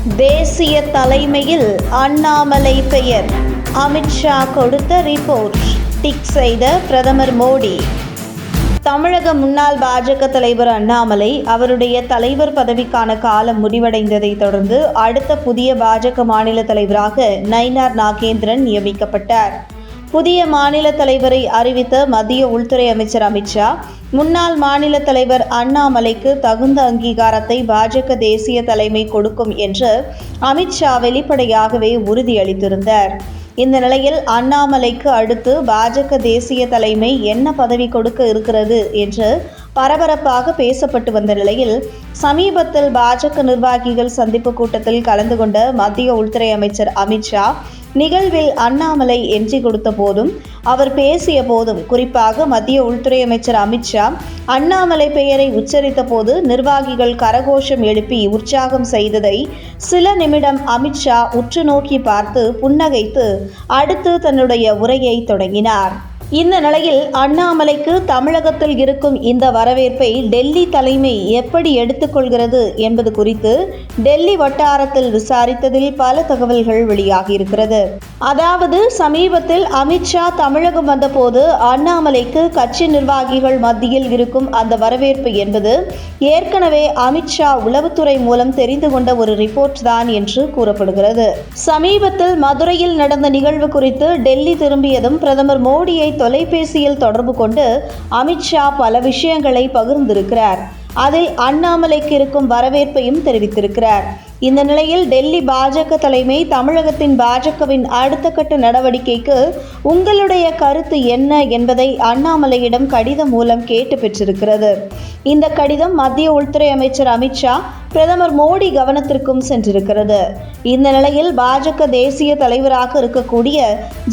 தேசிய தலைமையில் அண்ணாமலை பெயர் அமித்ஷா கொடுத்த ரிப்போர்ட் டிக் செய்த பிரதமர் மோடி. தமிழக முன்னாள் பாஜக தலைவர் அண்ணாமலை அவருடைய தலைவர் பதவிக்கான காலம் முடிவடைந்ததை தொடர்ந்து அடுத்த புதிய பாஜக மாநில தலைவராக நயினார் நாகேந்திரன் நியமிக்கப்பட்டார். புதிய மாநில தலைவரை அறிவித்த மத்திய உள்துறை அமைச்சர் அமித்ஷா, முன்னாள் மாநில தலைவர் அண்ணாமலைக்கு தகுந்த அங்கீகாரத்தை பாஜக தேசிய தலைமை கொடுக்கும் என்று அமித்ஷா வெளிப்படையாகவே உறுதியளித்திருந்தார். இந்த நிலையில் அண்ணாமலைக்கு அடுத்து பாஜக தேசிய தலைமை என்ன பதவி கொடுக்க இருக்கிறது என்று பரபரப்பாக பேசப்பட்டு வந்த நிலையில், சமீபத்தில் பாஜக நிர்வாகிகள் சந்திப்பு கூட்டத்தில் கலந்து கொண்ட மத்திய உள்துறை அமைச்சர் அமித்ஷா நிகழ்வில் அண்ணாமலை என்ட்ரி கொடுத்த போதும் அவர் பேசிய போதும், குறிப்பாக மத்திய உள்துறை அமைச்சர் அமித்ஷா அண்ணாமலை பெயரை உச்சரித்த போது நிர்வாகிகள் கரகோஷம் எழுப்பி உற்சாகம் செய்ததை சில நிமிடம் அமித்ஷா உற்று நோக்கி பார்த்து புன்னகைத்து அடுத்து தன்னுடைய உரையை தொடங்கினார். இந்த நிலையில் அண்ணாமலைக்கு தமிழகத்தில் இருக்கும் இந்த வரவேற்பை டெல்லி தலைமை எப்படி எடுத்துக்கொள்கிறது என்பது குறித்து டெல்லி வட்டாரத்தில் விசாரித்ததில் பல தகவல்கள் வெளியாகியிருக்கிறது. அதாவது, சமீபத்தில் அமித்ஷா தமிழகம் வந்தபோது அண்ணாமலைக்கு கட்சி நிர்வாகிகள் மத்தியில் இருக்கும் அந்த வரவேற்பு என்பது ஏற்கனவே அமித்ஷா உளவுத்துறை மூலம் தெரிந்து கொண்ட ஒரு ரிப்போர்ட் தான் என்று கூறப்படுகிறது. சமீபத்தில் மதுரையில் நடந்த நிகழ்வு குறித்து டெல்லி திரும்பியதும் பிரதமர் மோடியை தொலைபேசியில் தொடர்பு கொண்டு அமித்ஷா பல விஷயங்களை பகிர்ந்திருக்கிறார். அதில் அண்ணாமலைக்கு இருக்கும் வரவேற்பையும் தெரிவித்திருக்கிறார். இந்த நிலையில் டெல்லி பாஜக தலைமை தமிழகத்தின் பாஜகவின் அடுத்த கட்ட நடவடிக்கைக்கு உங்களுடைய கருத்து என்ன என்பதை அண்ணாமலையிடம் கடிதம் மூலம் கேட்டு பெற்றிருக்கிறது. இந்த கடிதம் மத்திய உள்துறை அமைச்சர் அமித்ஷா பிரதமர் மோடி கவனத்திற்கும் சென்றிருக்கிறது. இந்த நிலையில் பாஜக தேசிய தலைவராக இருக்கக்கூடிய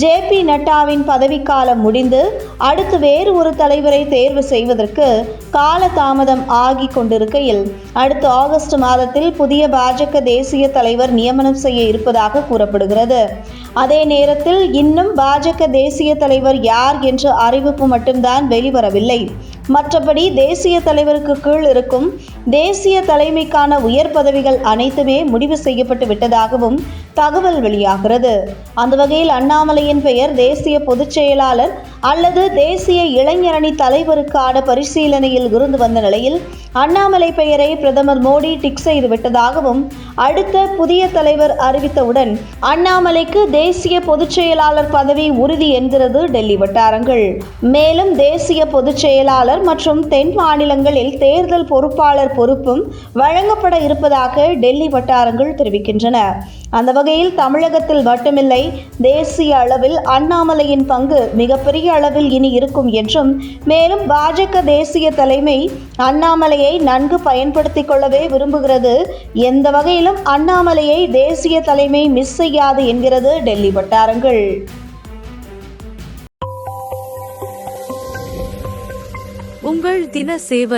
JP நட்டாவின் பதவிக்காலம் முடிந்து அடுத்து வேறு ஒரு தலைவரை தேர்வு செய்வதற்கு காலதாமதம் ஆகி கொண்டிருக்கையில், அடுத்த ஆகஸ்ட் மாதத்தில் புதிய பாஜக தேசிய தலைவர் நியமனம் செய்ய இருப்பதாக கூறப்படுகிறது. அதே நேரத்தில் இன்னும் பாஜக தேசிய தலைவர் யார் என்ற அறிவிப்பு மட்டும்தான் வெளிவரவில்லை. மற்றபடி தேசிய தலைவருக்கு கீழ் இருக்கும் தேசிய தலைமைக்கான உயர் பதவிகள் அனைத்துமே முடிவு செய்யப்பட்டு விட்டதாகவும் தகவல் வெளியாகிறது. அந்த வகையில் அண்ணாமலையின் பெயர் தேசிய பொதுச் செயலாளர் அல்லது தேசிய இளைஞரணி தலைவருக்கான பரிசீலனையில் இருந்து வந்த நிலையில் அண்ணாமலை பெயரை பிரதமர் மோடி டிக் செய்து விட்டதாகவும், அடுத்த புதிய தலைவர் அறிவித்தவுடன் அண்ணாமலைக்கு தேசிய பொதுச் செயலாளர் பதவி உறுதி என்கிறது டெல்லி வட்டாரங்கள். மேலும் தேசிய பொதுச் செயலாளர் மற்றும் தென் மாநிலங்களில் தேர்தல் பொறுப்பாளர் பொறுப்பும் வழங்கப்பட இருப்பதாக டெல்லி வட்டாரங்கள் தெரிவிக்கின்றன. அந்த வகையில் தமிழகத்தில் மட்டுமில்லை, தேசிய அளவில் அண்ணாமலையின் பங்கு மிகப்பெரிய அளவில் இனி இருக்கும் என்றும், மேலும் பாஜக தேசிய தலைமை அண்ணாமலையை நன்கு பயன்படுத்திக் கொள்ளவே விரும்புகிறது. எந்த வகையிலும் அண்ணாமலையை தேசிய தலைமை மிஸ் செய்யாது என்கிறது டெல்லி வட்டாரங்கள். உங்கள் தின சேவல்.